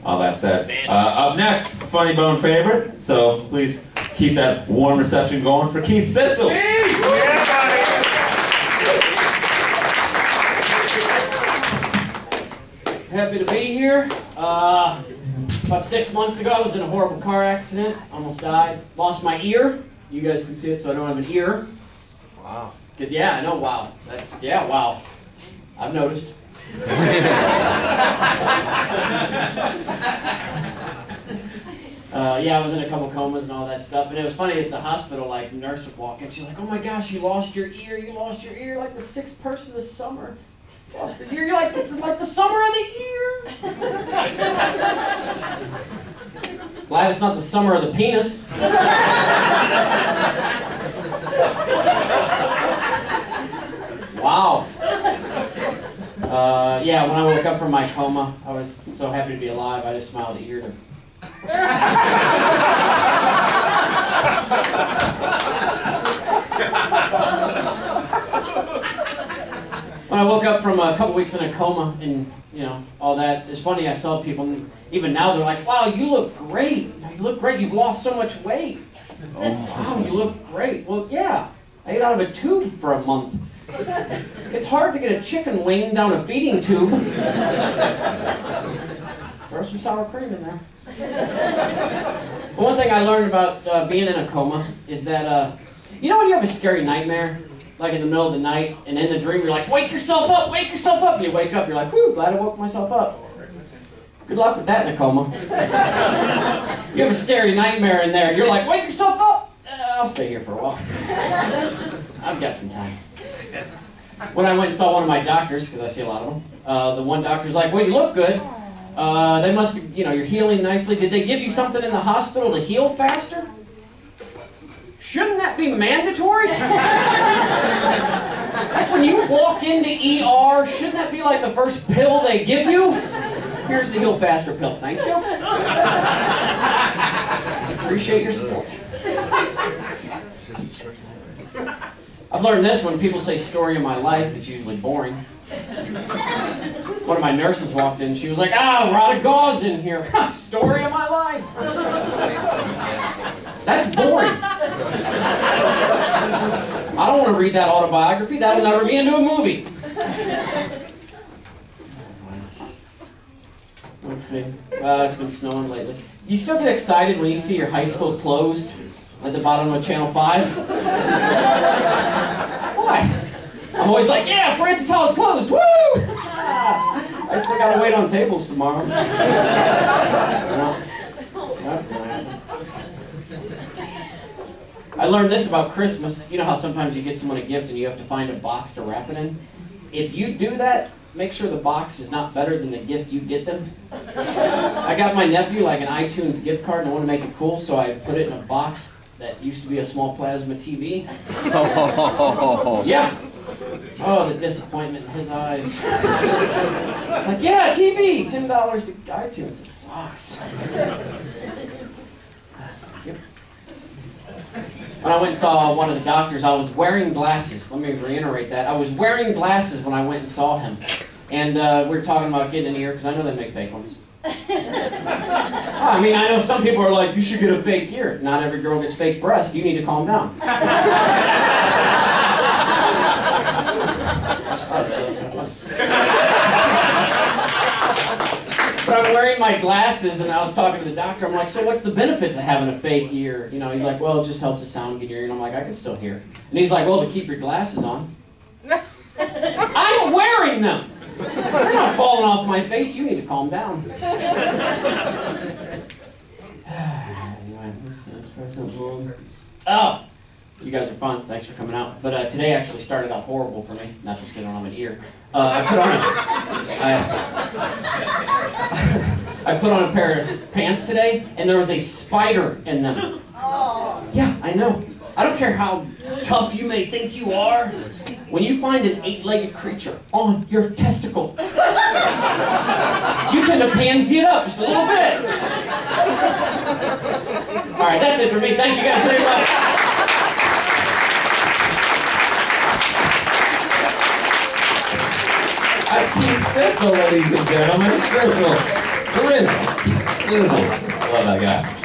all that said. Up next, a Funny Bone favorite, so please keep that warm reception going for Keith Cissell. Happy to be here. About 6 months ago, I was in a horrible car accident. Almost died. Lost my ear. You guys can see it, so I don't have an ear. Wow. Yeah, I know. Wow. Yeah, wow. I've noticed. Yeah, I was in a couple comas and all that stuff, and it was funny at the hospital. Like, the nurse would walk in, she's like, "Oh my gosh, you lost your ear! You lost your ear! Like the 6th person this summer lost his ear. You're like, this is like the summer of the year." Glad it's not the summer of the penis. Wow. Yeah, when I woke up from my coma, I was so happy to be alive. I just smiled ear to. When I woke up from a couple weeks in a coma and, you know, all that, it's funny, I saw people, and even now they're like, "Wow, you look great. You look great. You've lost so much weight. Oh, wow, you look great." Well, yeah, I ate out of a tube for a month. It's hard to get a chicken wing down a feeding tube. Throw some sour cream in there. But one thing I learned about being in a coma is that, you know when you have a scary nightmare? Like in the middle of the night, and in the dream you're like, "Wake yourself up, wake yourself up!" And you wake up, you're like, "Whew, glad I woke myself up." Good luck with that in a coma. You have a scary nightmare in there, you're like, "Wake yourself up!" I'll stay here for a while. I've got some time. When I went and saw one of my doctors, because I see a lot of them, the one doctor's like, "Well, you look good. They must have, you know, you're healing nicely. Did they give you something in the hospital to heal faster?" Shouldn't that be mandatory? Like when you walk into ER, shouldn't that be like the first pill they give you? "Here's the Heal Faster pill, thank you." Appreciate your support. I've learned this: when people say "story of my life," it's usually boring. One of my nurses walked in, she was like, "Ah, a lot of gauze in here." "Story of my life." That's boring. I don't want to read that autobiography. That'll never be into a movie. Let's see. It's been snowing lately. You still get excited when you see your high school closed at the bottom of Channel 5? Why? I'm always like, "Yeah, Francis Hall is closed. Woo!" I still gotta wait on tables tomorrow. No, that's not happening. I learned this about Christmas. You know how sometimes you get someone a gift and you have to find a box to wrap it in? If you do that, make sure the box is not better than the gift you get them. I got my nephew like an iTunes gift card and I want to make it cool, so I put it in a box that used to be a small plasma TV. Yeah. Oh, the disappointment in his eyes. Like, "Yeah, TV, $10 to iTunes. It sucks." Yep. When I went and saw one of the doctors, I was wearing glasses. Let me reiterate that. I was wearing glasses when I went and saw him. And we were talking about getting an ear, because I know they make fake ones. I mean, I know some people are like, "You should get a fake ear." Not every girl gets fake breasts. You need to calm down. I just thought that was kind of fun. But I'm wearing my glasses, and I was talking to the doctor. I'm like, "So what's the benefits of having a fake ear?" You know, he's like, "Well, it just helps the sound get ear." And I'm like, "I can still hear." And he's like, "Well, to keep your glasses on." I'm wearing them! They're not falling off my face. You need to calm down. Oh! You guys are fun. Thanks for coming out. But today actually started out horrible for me. Not just because I don't have an ear. I put on a pair of pants today, and there was a spider in them. Yeah, I know. I don't care how tough you may think you are. When you find an 8-legged creature on your testicle, you tend to pansy it up just a little bit. All right, that's it for me. Thank you guys very much. That's Keith Cissell, ladies and gentlemen. Cissell. Charisma. music. I love that guy.